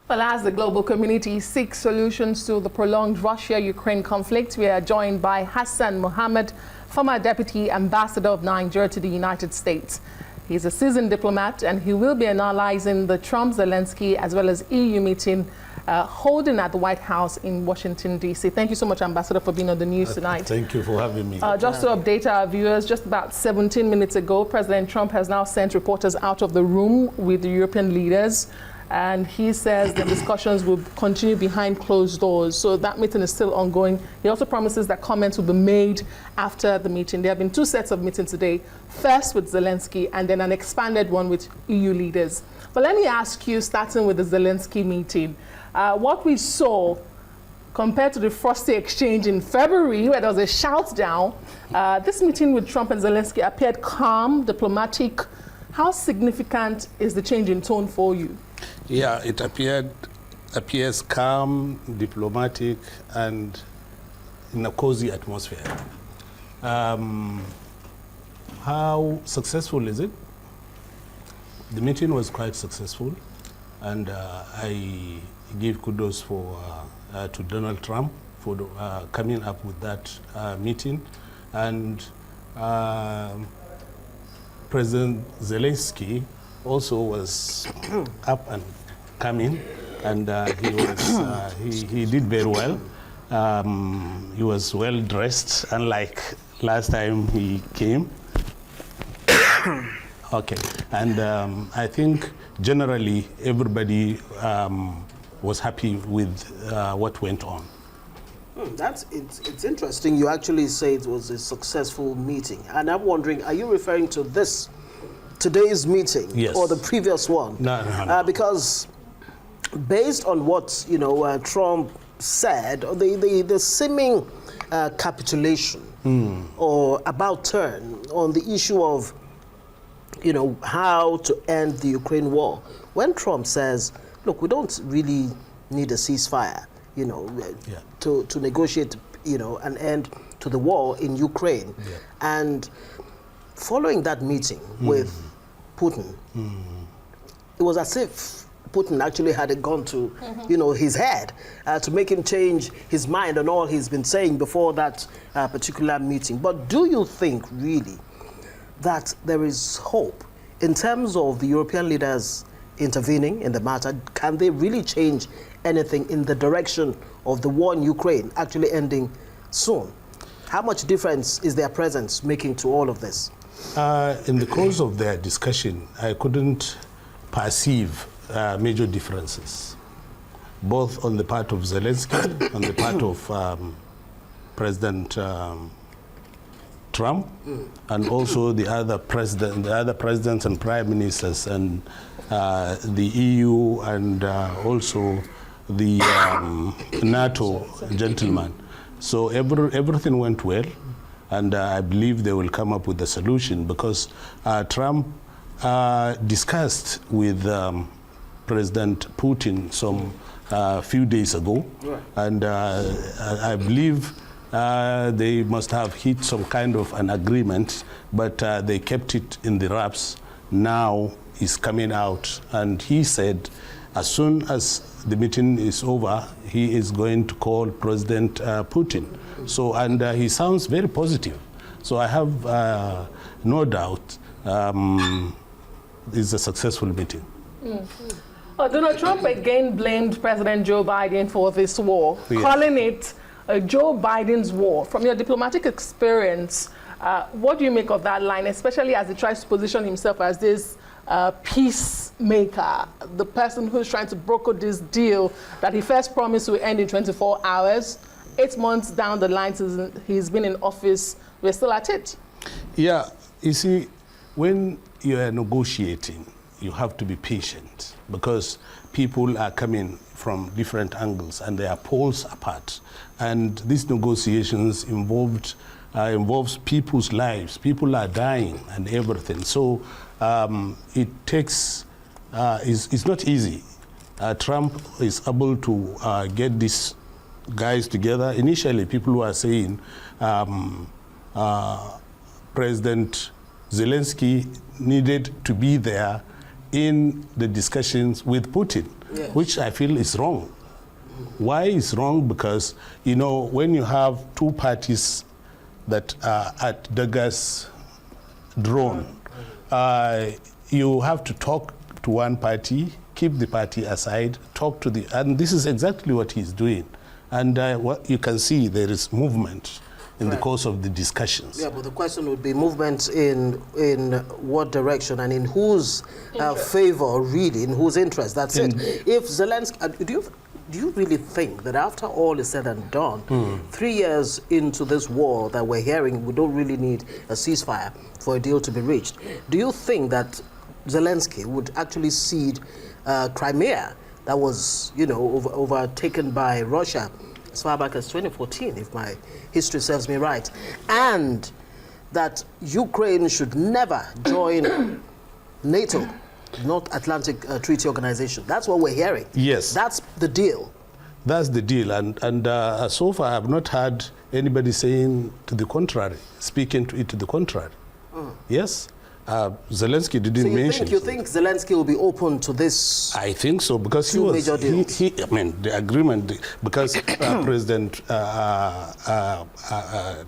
Well, as the global community seeks solutions to the prolonged Russia-Ukraine conflict, we are joined by Hassan Mohammed, former Deputy Ambassador of Nigeria to the United States. He's a seasoned diplomat, and he will be analyzing the Trump-Zelensky as well as EU meeting holding at the White House in Washington, D.C. Thank you so much, Ambassador, for being on the news tonight. Thank you for having me. Just to update our viewers, just about 17 minutes ago, President Trump has now sent reporters out of the room with the European leaders. And he says the discussions will continue behind closed doors. So that meeting is still ongoing. He also promises that comments will be made after the meeting. There have been two sets of meetings today, first with Zelensky and then an expanded one with EU leaders. But let me ask you, starting with the Zelensky meeting, what we saw compared to the frosty exchange in February, where there was a shout down, this meeting with Trump and Zelensky appeared calm, diplomatic. How significant is the change in tone for you? Yeah, it appears calm, diplomatic, and in a cozy atmosphere. How successful is it? The meeting was quite successful, and I give kudos to Donald Trump for coming up with that meeting, and President Zelensky also was up and coming, and he did very well. He was well dressed, unlike last time he came. Okay, and I think generally everybody was happy with what went on. It's interesting. You actually say it was a successful meeting, and I'm wondering, are you referring to today's meeting, yes, or the previous one? No. Because based on what Trump said, the seeming capitulation or about turn on the issue of how to end the Ukraine war, when Trump says, look, we don't really need a ceasefire, to negotiate, an end to the war in Ukraine, and following that meeting with Putin, it was as if Putin actually had a gun to, his head to make him change his mind on all he's been saying before that particular meeting. But do you think really that there is hope in terms of the European leaders intervening in the matter? Can they really change anything in the direction of the war in Ukraine actually ending soon? How much difference is their presence making to all of this? In the course of their discussion, I couldn't perceive major differences, both on the part of Zelensky, on the part of President Trump, and also the other presidents and prime ministers, and the EU, and also the NATO gentlemen. So everything went well. And I believe they will come up with a solution, because Trump discussed with President Putin some few days ago, and I believe they must have hit some kind of an agreement, but they kept it in the wraps. Now he's coming out, and he said as soon as the meeting is over, he is going to call President Putin. So, and he sounds very positive. So I have no doubt it's a successful meeting. Donald Trump again blamed President Joe Biden for this war, calling it Joe Biden's war. From your diplomatic experience, what do you make of that line, especially as he tries to position himself as this peacemaker, the person who's trying to broker this deal that he first promised will end in 24 hours. 8 months down the line since he's been in office, we're still at it. Yeah, you see, when you are negotiating, you have to be patient, because people are coming from different angles and they are poles apart. And these negotiations involves people's lives. People are dying and everything. So it takes, it's not easy. Trump is able to get these guys together. Initially, people were saying President Zelensky needed to be there in the discussions with Putin. which I feel is wrong. Why is wrong? Because, you know, when you have two parties that are at daggers drawn, you have to talk to one party, keep the party aside, talk to the, and this is exactly what he's doing. And what you can see, there is movement in the course of the discussions. Yeah, but the question would be movement in what direction and in whose favor, really, in whose interest? That's it. If Zelensky, do you really think that after all is said and done, 3 years into this war that we're hearing, we don't really need a ceasefire for a deal to be reached? Do you think that Zelensky would actually cede Crimea that was, you know, overtaken by Russia as far back as 2014, if my history serves me right, and that Ukraine should never join NATO, North Atlantic Treaty Organization? That's what we're hearing. Yes. That's the deal. That's the deal. And so far, I have not heard anybody saying to the contrary, speaking to it to the contrary. Yes. Zelensky didn't mention. You think Zelensky will be open to this? I think so, because he was. I mean, the agreement, because President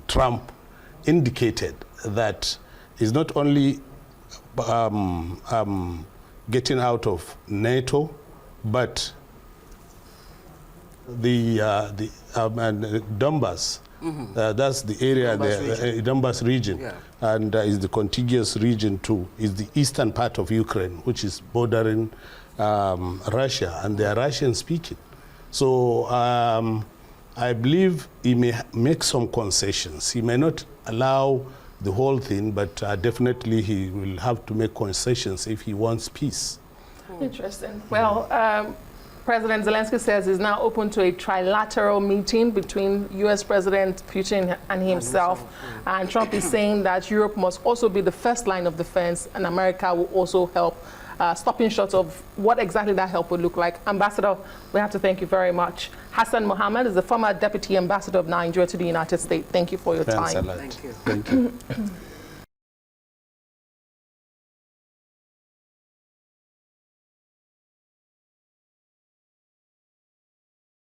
Trump indicated that he's not only getting out of NATO, but the Donbass. That's the area, Donbass region, and is the contiguous region to, is the eastern part of Ukraine, which is bordering Russia, and they are Russian speaking. So I believe he may make some concessions. He may not allow the whole thing, but definitely he will have to make concessions if he wants peace. Interesting. Well, President Zelensky says he's now open to a trilateral meeting between U.S. President Putin and himself. And Trump is saying that Europe must also be the first line of defense, and America will also help, stopping short of what exactly that help would look like. Ambassador, we have to thank you very much. Hassan Mohammed is the former Deputy Ambassador of Nigeria to the United States. Thank you for your time. Thanks a lot. Thank you.